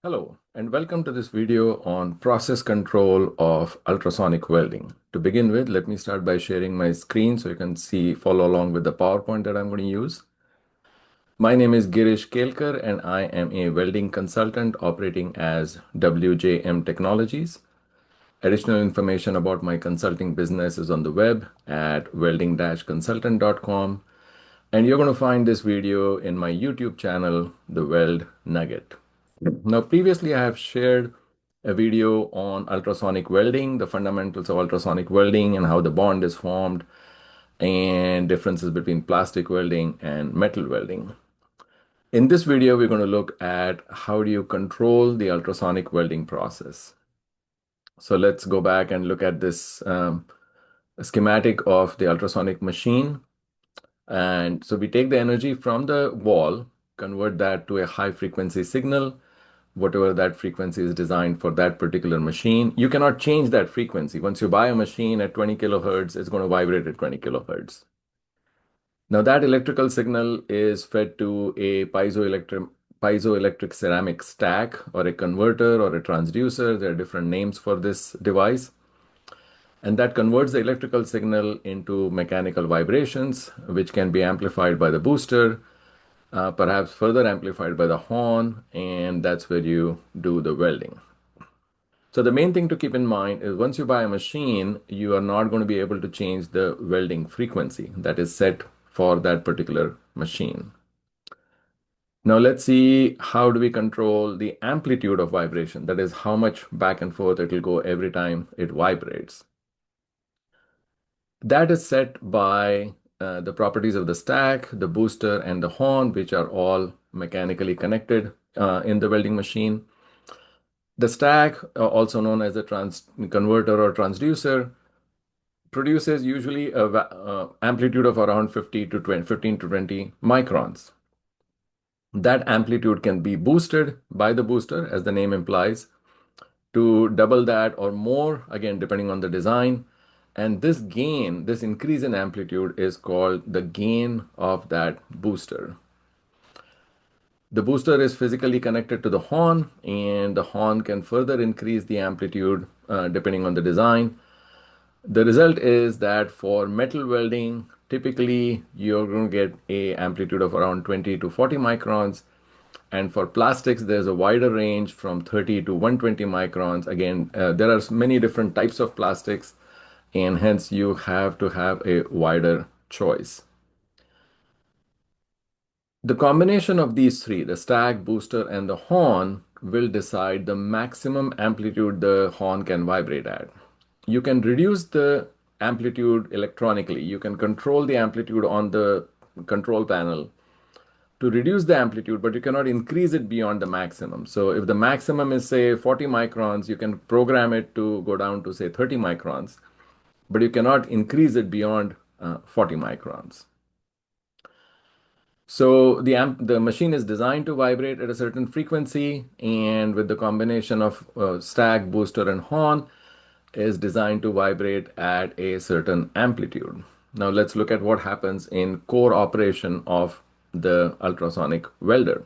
Hello, and welcome to this video on process control of ultrasonic welding. To begin with, let me start by sharing my screen so you can follow along with the PowerPoint that I'm going to use. My name is Girish Kelkar, and I am a welding consultant operating as WJM Technologies. Additional information about my consulting business is on the web at welding-consultant.com. And you're going to find this video in my YouTube channel, The Weld Nugget. Now, previously I have shared a video on ultrasonic welding, the fundamentals of ultrasonic welding and how the bond is formed and differences between plastic welding and metal welding. In this video, we're going to look at how do you control the ultrasonic welding process. So let's go back and look at this schematic of the ultrasonic machine. And so we take the energy from the wall, convert that to a high frequency signal, whatever that frequency is designed for that particular machine. You cannot change that frequency. Once you buy a machine at 20 kilohertz, it's going to vibrate at 20 kilohertz. Now that electrical signal is fed to a piezoelectric ceramic stack or a converter or a transducer. There are different names for this device. And that converts the electrical signal into mechanical vibrations, which can be amplified by the booster, perhaps further amplified by the horn, and that's where you do the welding. So the main thing to keep in mind is once you buy a machine, you are not going to be able to change the welding frequency that is set for that particular machine. Now let's see how do we control the amplitude of vibration, that is how much back and forth it will go every time it vibrates. That is set by the properties of the stack, the booster, and the horn, which are all mechanically connected in the welding machine. The stack, also known as a converter or transducer, produces usually a amplitude of around 15 to 20 microns. That amplitude can be boosted by the booster, as the name implies, to double that or more, again, depending on the design. And this gain, this increase in amplitude is called the gain of that booster. The booster is physically connected to the horn, and the horn can further increase the amplitude depending on the design. The result is that for metal welding, typically you're going to get a amplitude of around 20 to 40 microns. And for plastics, there's a wider range from 30 to 120 microns. Again, there are many different types of plastics, and hence you have to have a wider choice. The combination of these three, the stack, booster, and the horn, will decide the maximum amplitude the horn can vibrate at. You can reduce the amplitude electronically. You can control the amplitude on the control panel to reduce the amplitude, but you cannot increase it beyond the maximum. So if the maximum is, say, 40 microns, you can program it to go down to, say, 30 microns, but you cannot increase it beyond 40 microns. So the machine is designed to vibrate at a certain frequency, and with the combination of stack, booster, and horn, is designed to vibrate at a certain amplitude. Now let's look at what happens in core operation of the ultrasonic welder.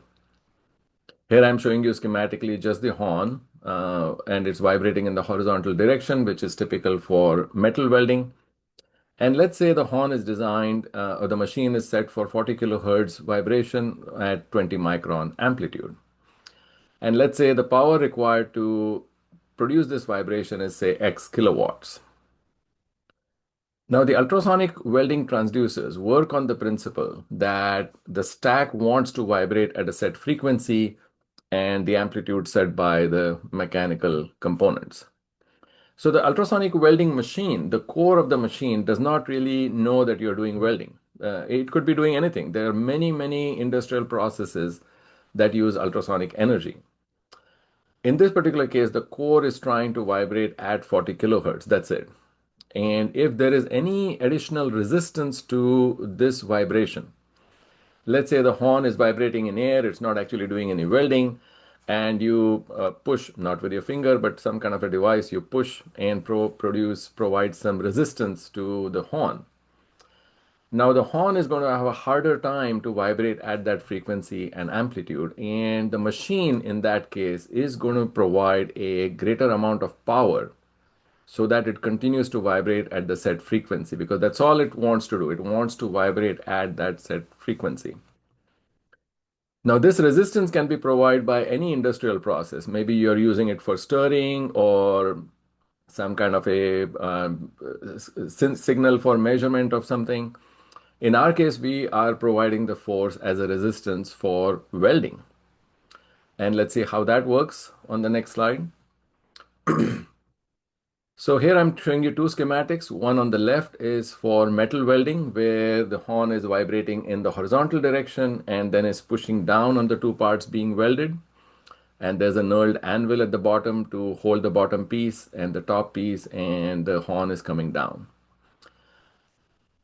Here I'm showing you schematically just the horn, and it's vibrating in the horizontal direction, which is typical for metal welding. And let's say the horn is designed, or the machine is set for 40 kilohertz vibration at 20 micron amplitude. And let's say the power required to produce this vibration is, say, X kilowatts. Now, the ultrasonic welding transducers work on the principle that the stack wants to vibrate at a set frequency and the amplitude set by the mechanical components. So the ultrasonic welding machine, the core of the machine, does not really know that you're doing welding. It could be doing anything. There are many, many industrial processes that use ultrasonic energy. In this particular case, the core is trying to vibrate at 40 kilohertz. That's it. And if there is any additional resistance to this vibration, let's say the horn is vibrating in air, it's not actually doing any welding, and you push, not with your finger, but some kind of a device, you push and provide some resistance to the horn. Now the horn is going to have a harder time to vibrate at that frequency and amplitude, and the machine in that case is going to provide a greater amount of power so that it continues to vibrate at the set frequency, because that's all it wants to do. It wants to vibrate at that set frequency. Now, this resistance can be provided by any industrial process. Maybe you're using it for stirring or some kind of a signal for measurement of something. In our case, we are providing the force as a resistance for welding. And let's see how that works on the next slide. So here I'm showing you two schematics. One on the left is for metal welding, where the horn is vibrating in the horizontal direction and then is pushing down on the two parts being welded. And there's a knurled anvil at the bottom to hold the bottom piece and the top piece, and the horn is coming down.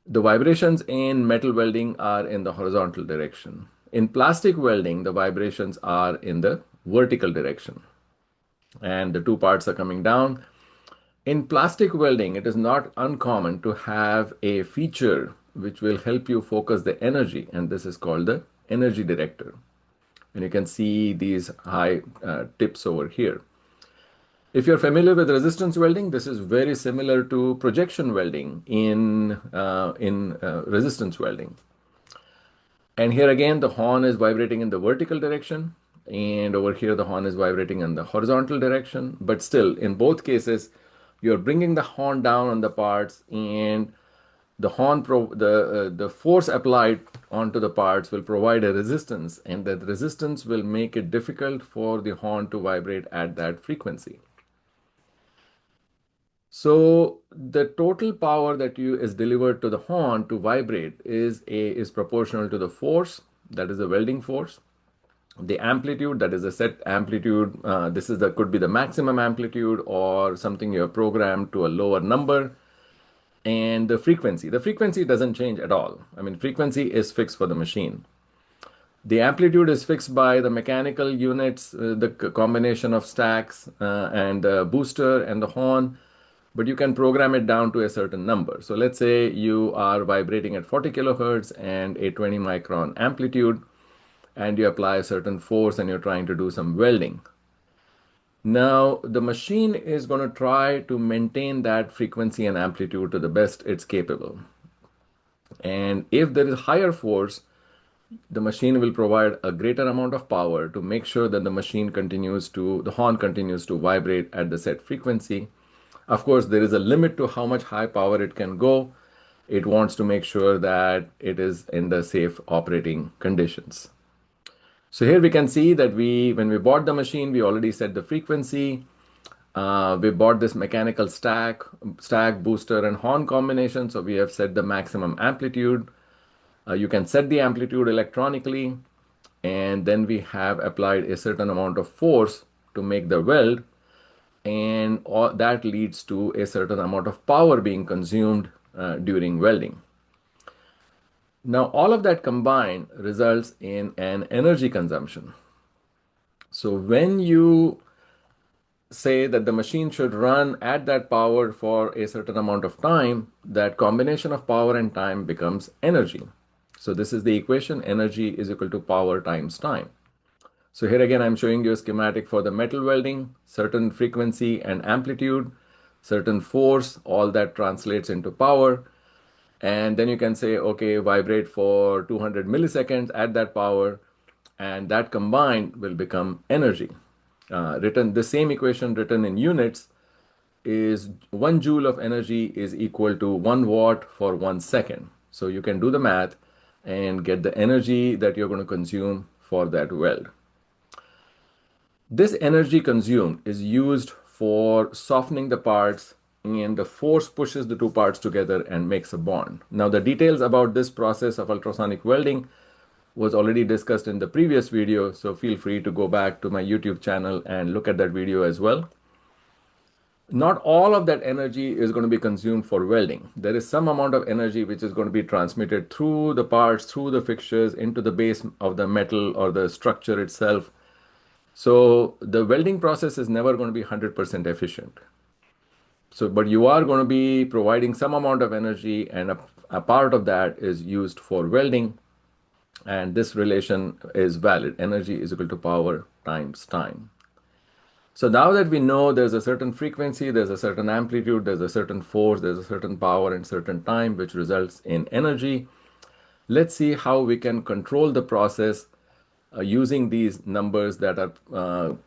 The vibrations in metal welding are in the horizontal direction. In plastic welding, the vibrations are in the vertical direction, and the two parts are coming down. In plastic welding, it is not uncommon to have a feature which will help you focus the energy, and this is called the energy director. And you can see these high tips over here. If you're familiar with resistance welding, this is very similar to projection welding in resistance welding. And here again, the horn is vibrating in the vertical direction, and over here the horn is vibrating in the horizontal direction. But still, in both cases, you're bringing the horn down on the parts, and the force applied onto the parts will provide a resistance, and that resistance will make it difficult for the horn to vibrate at that frequency. So the total power that is delivered to the horn to vibrate is proportional to the force, that is the welding force. The amplitude, that is a set amplitude. This is the could be the maximum amplitude or something you have programmed to a lower number. And the frequency. The frequency doesn't change at all. I mean, frequency is fixed for the machine. The amplitude is fixed by the mechanical units, the combination of stacks and the booster and the horn, but you can program it down to a certain number. So let's say you are vibrating at 40 kilohertz and a 20 micron amplitude, and you apply a certain force and you're trying to do some welding. Now, the machine is going to try to maintain that frequency and amplitude to the best it's capable. And if there is higher force, the machine will provide a greater amount of power to make sure that the horn continues to vibrate at the set frequency. Of course, there is a limit to how much high power it can go. It wants to make sure that it is in the safe operating conditions. So here we can see that when we bought the machine, we already set the frequency. We bought this mechanical stack, booster, and horn combination. So we have set the maximum amplitude. You can set the amplitude electronically, and then we have applied a certain amount of force to make the weld, and that leads to a certain amount of power being consumed during welding. Now, all of that combined results in an energy consumption. So when you say that the machine should run at that power for a certain amount of time, that combination of power and time becomes energy. So this is the equation: energy is equal to power times time. So here again, I'm showing you a schematic for the metal welding, certain frequency and amplitude, certain force, all that translates into power. And then you can say, okay, vibrate for 200 milliseconds at that power, and that combined will become energy. The same equation written in units is 1 joule of energy is equal to 1 watt for 1 second. So you can do the math and get the energy that you're going to consume for that weld. This energy consumed is used for softening the parts, and the force pushes the two parts together and makes a bond. Now, the details about this process of ultrasonic welding was already discussed in the previous video, so feel free to go back to my YouTube channel and look at that video as well. Not all of that energy is going to be consumed for welding. There is some amount of energy which is going to be transmitted through the parts, through the fixtures, into the base of the metal or the structure itself. So the welding process is never going to be 100% efficient. So, but you are going to be providing some amount of energy, and a part of that is used for welding, and this relation is valid. Energy is equal to power times time. So now that we know there's a certain frequency, there's a certain amplitude, there's a certain force, there's a certain power and certain time, which results in energy, let's see how we can control the process using these numbers that are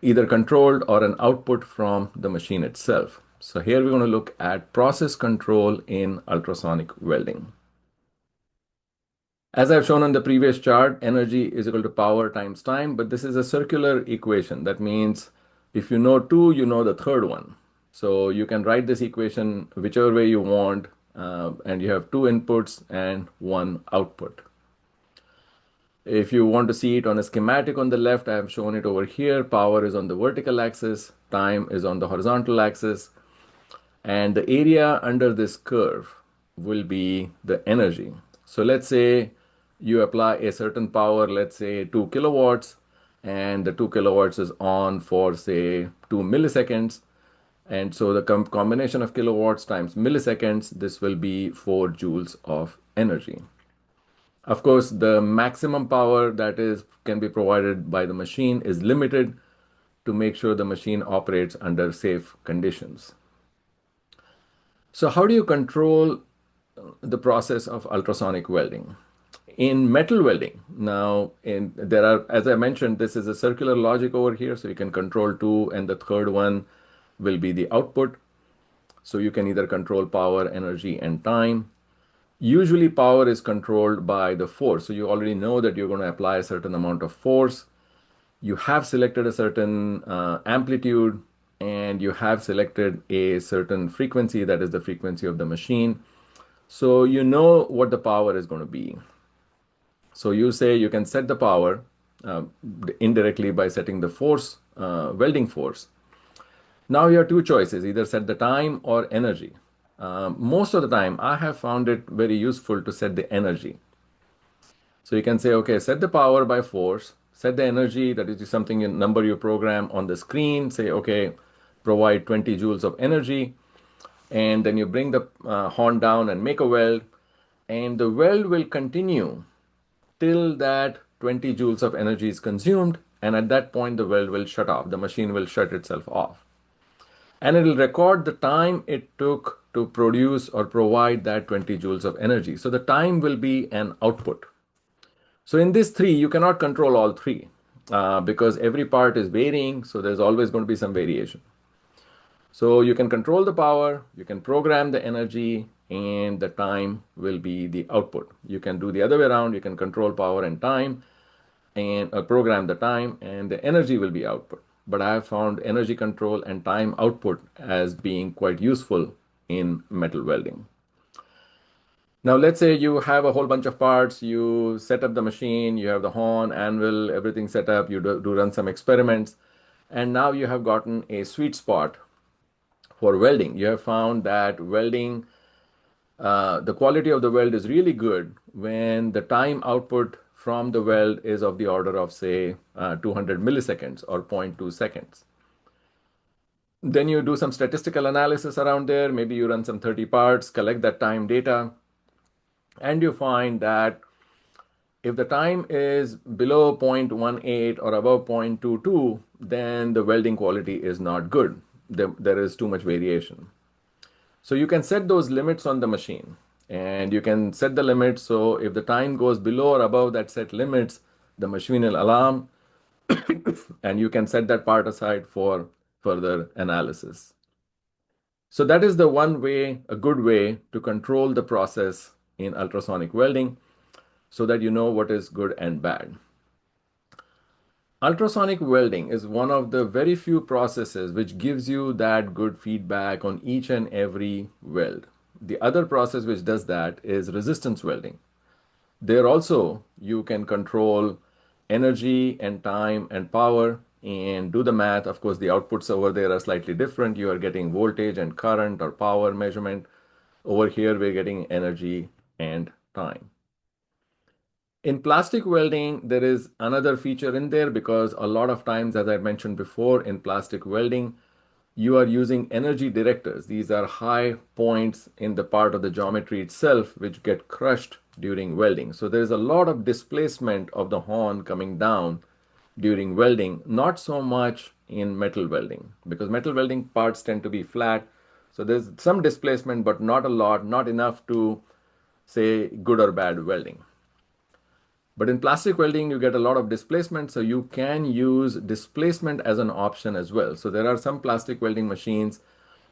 either controlled or an output from the machine itself. So here we're going to look at process control in ultrasonic welding. As I've shown on the previous chart, energy is equal to power times time, but this is a circular equation. That means if you know two, you know the third one. So you can write this equation whichever way you want, and you have two inputs and one output. If you want to see it on a schematic on the left, I have shown it over here. Power is on the vertical axis, time is on the horizontal axis, and the area under this curve will be the energy. So let's say you apply a certain power, let's say 2 kilowatts, and the 2 kilowatts is on for say 2 milliseconds. And so the combination of kilowatts times milliseconds, this will be 4 joules of energy. Of course, the maximum power that is can be provided by the machine is limited to make sure the machine operates under safe conditions. So how do you control the process of ultrasonic welding? In metal welding, now there are, as I mentioned, this is a circular logic over here, so you can control two, and the third one will be the output. So you can either control power, energy, and time. Usually power is controlled by the force. So you already know that you're going to apply a certain amount of force. You have selected a certain amplitude, and you have selected a certain frequency, that is the frequency of the machine. So you know what the power is going to be. So you say you can set the power uh, indirectly by setting the force, welding force. Now you have two choices, either set the time or energy. Most of the time, I have found it very useful to set the energy. So you can say, okay, set the power by force, set the energy, that is something in number you program on the screen, say, okay, provide 20 joules of energy, and then you bring the horn down and make a weld, and the weld will continue till that 20 joules of energy is consumed, and at that point the weld will shut off, the machine will shut itself off. And it will record the time it took to produce or provide that 20 joules of energy. So the time will be an output. So in these three, you cannot control all three because every part is varying. So there's always going to be some variation. So you can control the power, you can program the energy, and the time will be the output. You can do the other way around. You can control power and time and program the time, and the energy will be output. But I have found energy control and time output as being quite useful in metal welding. Now, let's say you have a whole bunch of parts, you set up the machine, you have the horn, anvil, everything set up, you do run some experiments, and now you have gotten a sweet spot for welding. You have found that welding, the quality of the weld is really good when the time output from the weld is of the order of, say, 200 milliseconds or zero point 0.2 seconds. Then you do some statistical analysis around there. Maybe you run some 30 parts, collect that time data, and you find that if the time is below 0.18 or above 0.22, then the welding quality is not good. There is too much variation. So you can set those limits on the machine, and you can set the limits. So if the time goes below or above that set limits, the machine will alarm, and you can set that part aside for further analysis. So that is the one way, a good way to control the process in ultrasonic welding so that you know what is good and bad. Ultrasonic welding is one of the very few processes which gives you that good feedback on each and every weld. The other process which does that is resistance welding. There also you can control energy and time and power and do the math. Of course, the outputs over there are slightly different. You are getting voltage and current or power measurement. Over here, we're getting energy and time. In plastic welding, there is another feature in there because a lot of times, as I mentioned before, in plastic welding, you are using energy directors. These are high points in the part of the geometry itself which get crushed during welding. So there's a lot of displacement of the horn coming down during welding, not so much in metal welding, because metal welding parts tend to be flat. So there's some displacement, but not a lot, not enough to say good or bad welding. But in plastic welding, you get a lot of displacement, so you can use displacement as an option as well. So there are some plastic welding machines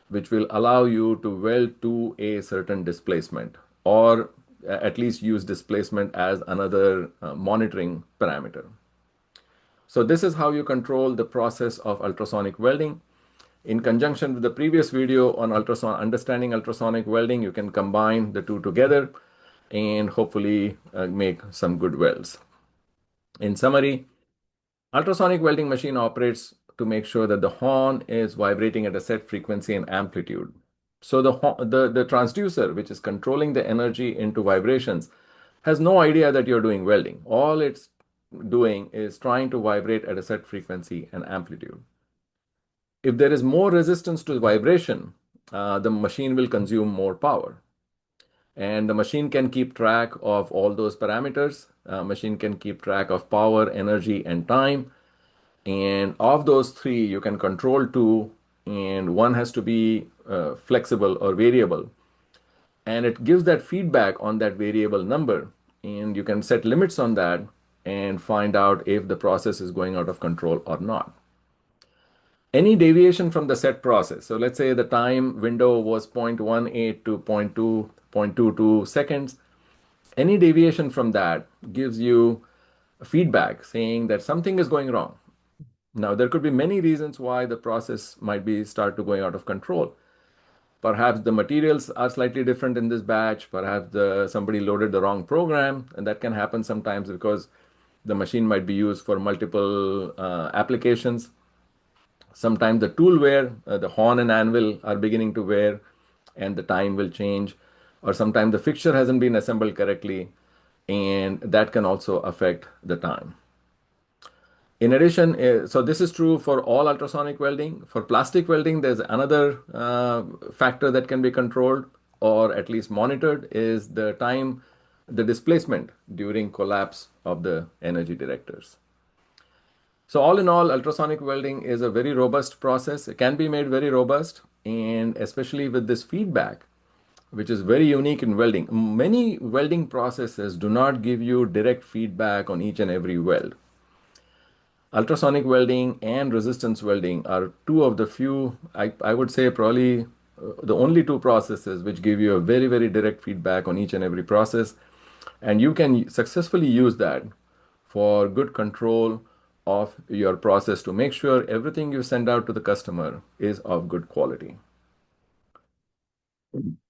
which will allow you to weld to a certain displacement, or at least use displacement as another monitoring parameter. So this is how you control the process of ultrasonic welding. In conjunction with the previous video on understanding ultrasonic welding, you can combine the two together and hopefully make some good welds. In summary, ultrasonic welding machine operates to make sure that the horn is vibrating at a set frequency and amplitude. So the transducer, which is controlling the energy into vibrations, has no idea that you're doing welding. All it's doing is trying to vibrate at a set frequency and amplitude. If there is more resistance to vibration, the machine will consume more power. And the machine can keep track of all those parameters. Machine can keep track of power, energy, and time. And of those three, you can control two, and one has to be flexible or variable. And it gives that feedback on that variable number. And you can set limits on that and find out if the process is going out of control or not. Any deviation from the set process, so let's say the time window was 0.18 to 0.22 seconds, any deviation from that gives you feedback saying that something is going wrong. Now, there could be many reasons why the process might be start to going out of control. Perhaps the materials are slightly different in this batch. Perhaps somebody loaded the wrong program, and that can happen sometimes because the machine might be used for multiple applications. Sometimes the tool wear, the horn and anvil are beginning to wear, and the time will change. Or sometimes the fixture hasn't been assembled correctly, and that can also affect the time. In addition, so this is true for all ultrasonic welding. For plastic welding, there's another factor that can be controlled or at least monitored is the time, the displacement during collapse of the energy directors. So all in all, ultrasonic welding is a very robust process. It can be made very robust, and especially with this feedback, which is very unique in welding. Many welding processes do not give you direct feedback on each and every weld. Ultrasonic welding and resistance welding are two of the few, I would say probably the only two processes which give you a very, very direct feedback on each and every process. And you can successfully use that for good control of your process to make sure everything you send out to the customer is of good quality.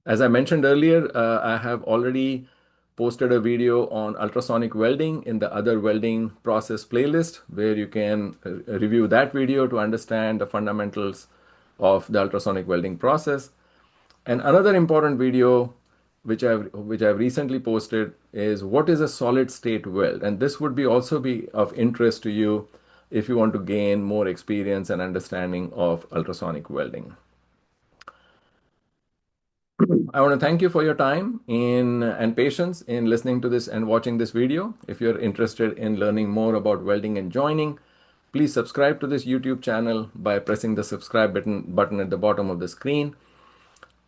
As I mentioned earlier, I have already posted a video on ultrasonic welding in the other welding process playlist, where you can review that video to understand the fundamentals of the ultrasonic welding process. And another important video which I've recently posted is what is a solid state weld, and this would also be of interest to you if you want to gain more experience and understanding of ultrasonic welding. I want to thank you for your time and patience in listening to this and watching this video. If you're interested in learning more about welding and joining, please subscribe to this YouTube channel by pressing the subscribe button at the bottom of the screen.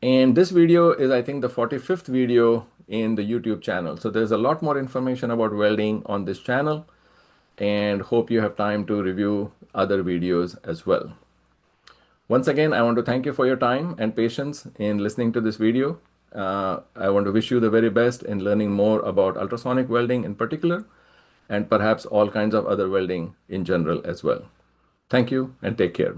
And this video is, I think, the 45th video in the YouTube channel. So there's a lot more information about welding on this channel, and hope you have time to review other videos as well. Once again, I want to thank you for your time and patience in listening to this video. I want to wish you the very best in learning more about ultrasonic welding in particular, and perhaps all kinds of other welding in general as well. Thank you and take care.